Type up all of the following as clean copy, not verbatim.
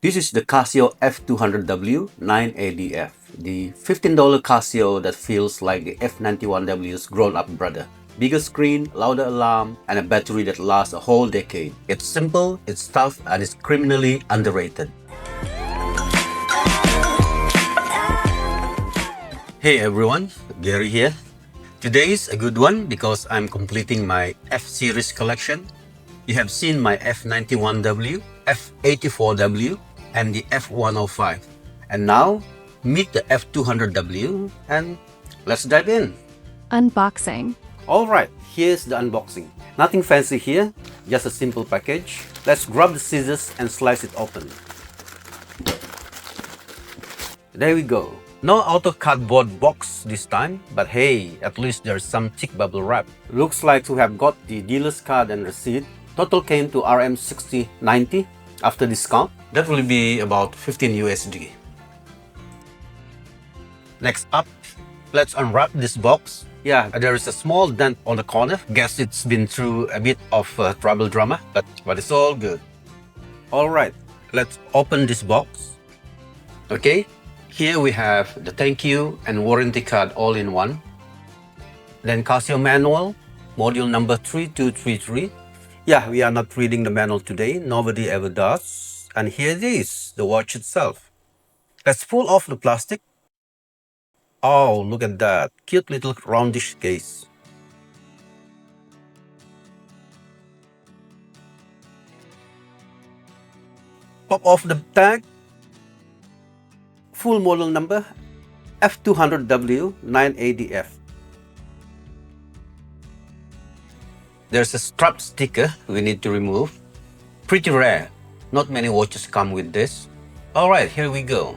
This is the Casio F-200W-9ADF, the $15 Casio that feels like the F-91W's grown-up brother. Bigger screen, louder alarm, and a battery that lasts a whole decade. It's simple, it's tough, and it's criminally underrated. Hey everyone, Gary here. Today's a good one because I'm completing my F-series collection. You have seen my F-91W, F-84W, and the F-105. And now, meet the F-200W and let's dive in. Unboxing. Alright, here's the unboxing. Nothing fancy here, just a simple package. Let's grab the scissors and slice it open. There we go. No auto cardboard box this time, but hey, at least there's some thick bubble wrap. Looks like to have got the dealer's card and receipt. Total came to RM 6090 after discount. That will be about 15 USD. Next up, let's unwrap this box. Yeah, there is a small dent on the corner. Guess it's been through a bit of trouble drama, but it's all good. Alright, let's open this box. Okay, here we have the thank you and warranty card all in one. Then Casio manual, module number 3233. Yeah, we are not reading the manual today. Nobody ever does. And here it is, the watch itself. Let's pull off the plastic. Oh, look at that. Cute little roundish case. Pop off the tag. Full model number F-200W-9ADF. There's a strap sticker we need to remove. Pretty rare. Not many watches come with this. Alright, here we go.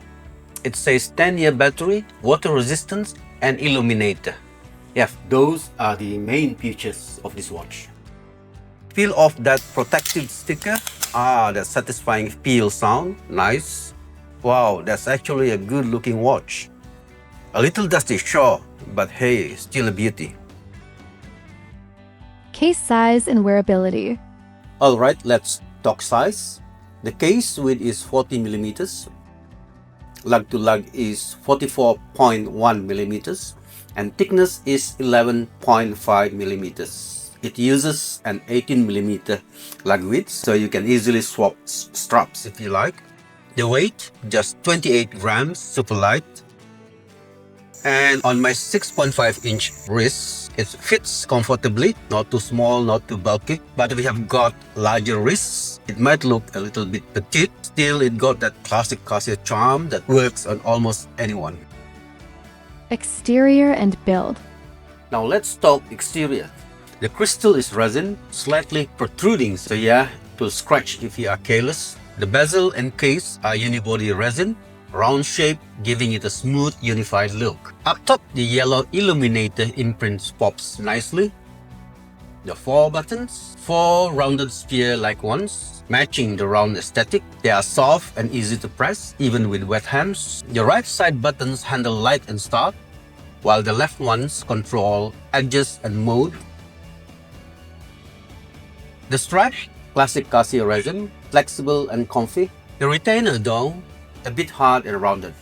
It says 10-year battery, water resistance, and illuminator. Yes, those are the main features of this watch. Peel off that protective sticker. Ah, that satisfying peel sound. Nice. Wow, that's actually a good looking watch. A little dusty, sure, but hey, still a beauty. Case size and wearability. Alright, let's talk size. The case width is 40 millimeters. Lug to lug is 44.1 millimeters. And thickness is 11.5 millimeters. It uses an 18 millimeter lug width, so you can easily swap straps if you like. The weight, just 28 grams, super light. And on my 6.5-inch wrist, it fits comfortably, not too small, not too bulky. But we have got larger wrists. It might look a little bit petite. Still, it got that classic Casio charm that works on almost anyone. Exterior and build. Now let's talk exterior. The crystal is resin, slightly protruding, so yeah, it will scratch if you are careless. The bezel and case are unibody resin, round shape, giving it a smooth, unified look. Up top, the yellow illuminator imprint pops nicely. The 4 buttons, 4 rounded sphere-like ones, matching the round aesthetic. They are soft and easy to press, even with wet hands. The right side buttons handle light and start, while the left ones control adjust and mode. The strap, classic Casio resin, flexible and comfy. The retainer though, a bit hard and rounded.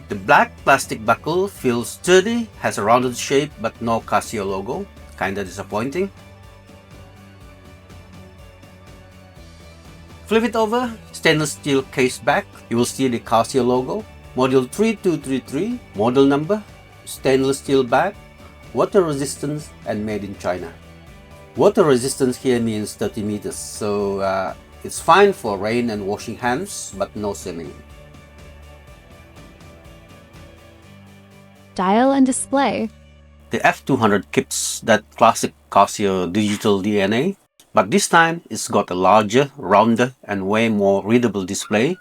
The black plastic buckle feels sturdy, has a rounded shape but no Casio logo. Kinda disappointing. Flip it over, stainless steel case back. You will see the Casio logo. Module 3233, model number, stainless steel back, water resistance, and made in China. Water resistance here means 30 meters, so it's fine for rain and washing hands, but no swimming. Dial and display. The F200 keeps that classic Casio digital DNA, but this time it's got a larger, rounder, and way more readable display.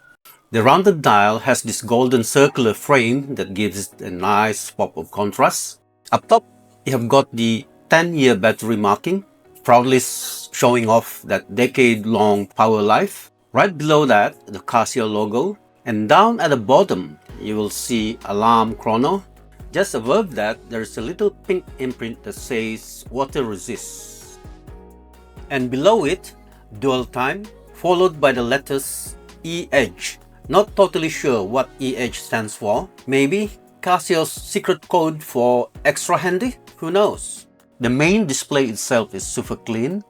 The rounded dial has this golden circular frame that gives it a nice pop of contrast. Up top, you have got the 10-year battery marking, proudly showing off that decade-long power life. Right below that, the Casio logo. And down at the bottom, you will see alarm chrono. Just above that, there is a little pink imprint that says water resist. And below it, dual time, followed by the letters E-Edge. Not totally sure what EH stands for. Maybe Casio's secret code for extra handy? Who knows? The main display itself is super clean.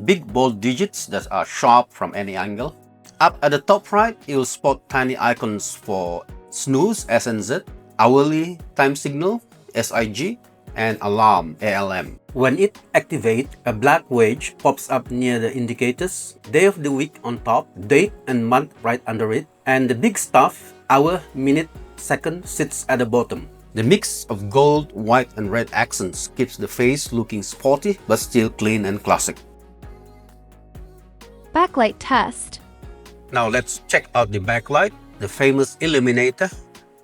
Big bold digits that are sharp from any angle. Up at the top right, you'll spot tiny icons for snooze (SNZ), hourly time signal (SIG), and alarm (ALM). When it activates, a black wedge pops up near the indicators, day of the week on top, date and month right under it, and the big stuff, hour, minute, second, sits at the bottom. The mix of gold, white and red accents keeps the face looking sporty but still clean and classic. Backlight test. Now let's check out the backlight, the famous illuminator.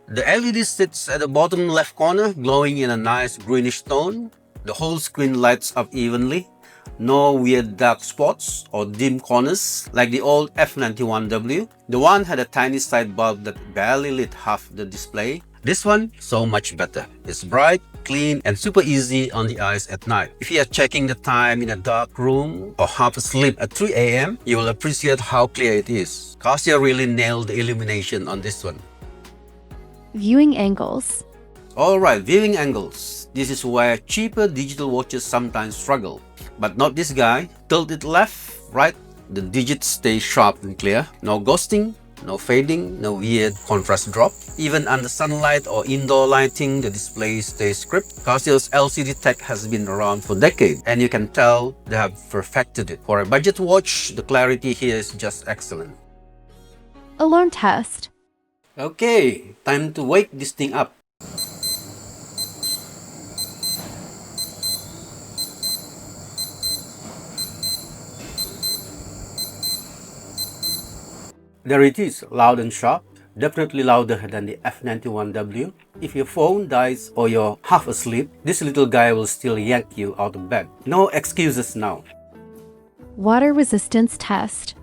The LED sits at the bottom left corner, glowing in a nice greenish tone. The whole screen lights up evenly. No weird dark spots or dim corners like the old F-91W. The one had a tiny side bulb that barely lit half the display. This one, so much better. It's bright, clean, and super easy on the eyes at night. If you are checking the time in a dark room or half asleep at 3 AM, you will appreciate how clear it is. Casio really nailed the illumination on this one. Viewing angles. Alright, viewing angles. This is where cheaper digital watches sometimes struggle. But not this guy. Tilt it left, right, the digits stay sharp and clear. No ghosting, no fading, no weird contrast drop. Even under sunlight or indoor lighting, the display stays crisp. Casio's LCD tech has been around for decades, and you can tell they have perfected it. For a budget watch, the clarity here is just excellent. Alarm test. Okay, time to wake this thing up. There it is, loud and sharp, definitely louder than the F-91W. If your phone dies or you're half asleep, this little guy will still yank you out of bed. No excuses now. Water resistance test.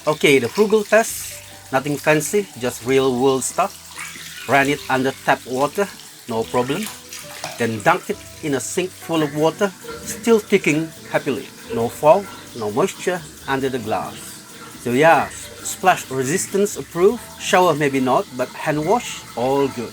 Okay, the frugal test, nothing fancy, just real world stuff. Ran it under tap water, no problem. Then dunked it in a sink full of water, still ticking happily. No fog, no moisture under the glass. So yeah, splash resistance approved, shower maybe not, but hand wash, all good.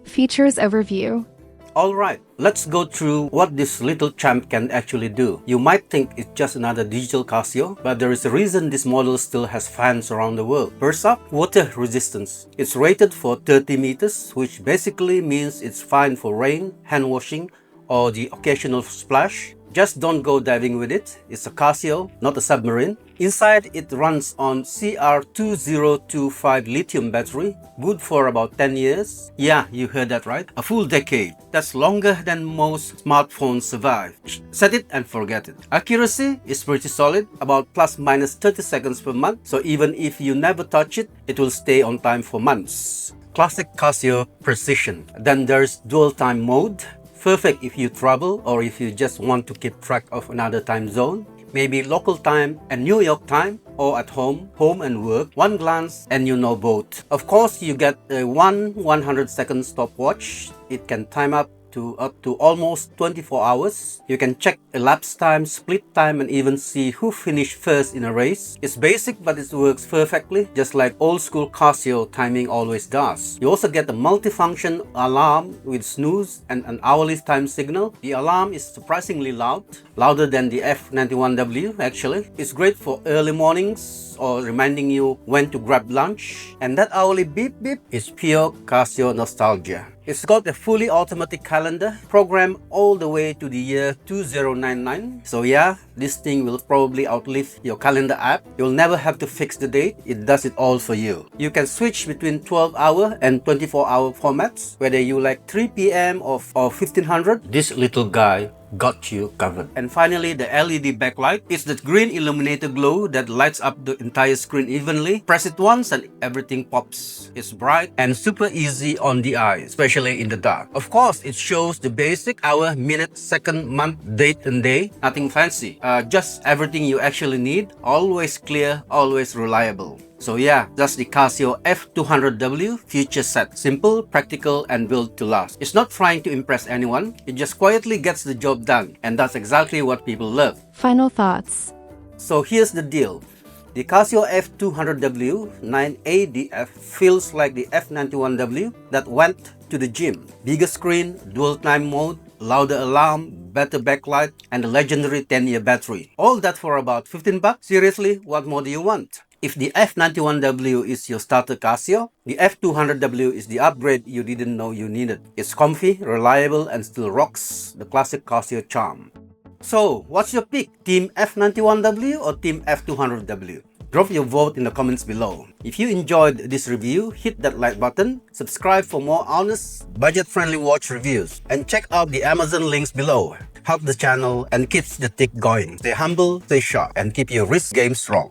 Features overview. Alright, let's go through what this little champ can actually do. You might think it's just another digital Casio, but there is a reason this model still has fans around the world. First up, water resistance. It's rated for 30 meters, which basically means it's fine for rain, hand washing, or the occasional splash. Just don't go diving with it. It's a Casio, not a submarine. Inside, it runs on CR2025 lithium battery, good for about 10 years. Yeah, you heard that right. A full decade. That's longer than most smartphones survive. Set it and forget it. Accuracy is pretty solid, about plus minus 30 seconds per month. So even if you never touch it, it will stay on time for months. Classic Casio precision. Then there's dual time mode. Perfect if you travel or if you just want to keep track of another time zone. Maybe local time and New York time, or at home and work. One glance and you know both. Of course, you get a 100-second stopwatch. It can time up to almost 24 hours. You can check elapsed time, split time, and even see who finished first in a race. It's basic, but it works perfectly, just like old school Casio timing always does. You also get a multifunction alarm with snooze and an hourly time signal. The alarm is surprisingly loud, louder than the F-91W actually. It's great for early mornings or reminding you when to grab lunch. And that hourly beep beep is pure Casio nostalgia. It's got a fully automatic calendar, programmed all the way to the year 2099. So yeah, this thing will probably outlive your calendar app. You'll never have to fix the date. It does it all for you. You can switch between 12-hour and 24-hour formats, whether you like 3 PM or 1500. This little guy got you covered. And finally, the LED backlight. It's that green illuminator glow that lights up the entire screen evenly. Press it once and everything pops. It's bright and super easy on the eye, especially in the dark. Of course, it shows the basic hour, minute, second, month, date and day. Nothing fancy. Just everything you actually need. Always clear, always reliable. So yeah, that's the Casio F-200W feature set. Simple, practical, and built to last. It's not trying to impress anyone. It just quietly gets the job done. And that's exactly what people love. Final thoughts. So here's the deal. The Casio F-200W-9ADF feels like the F-91W that went to the gym. Bigger screen, dual time mode, louder alarm, better backlight, and the legendary 10-year battery. All that for about 15 bucks? Seriously, what more do you want? If the F-91W is your starter Casio, the F-200W is the upgrade you didn't know you needed. It's comfy, reliable, and still rocks the classic Casio charm. So, what's your pick? Team F-91W or Team F-200W? Drop your vote in the comments below. If you enjoyed this review, hit that like button, subscribe for more honest, budget-friendly watch reviews, and check out the Amazon links below. Help the channel and keeps the tick going. Stay humble, stay sharp, and keep your wrist game strong.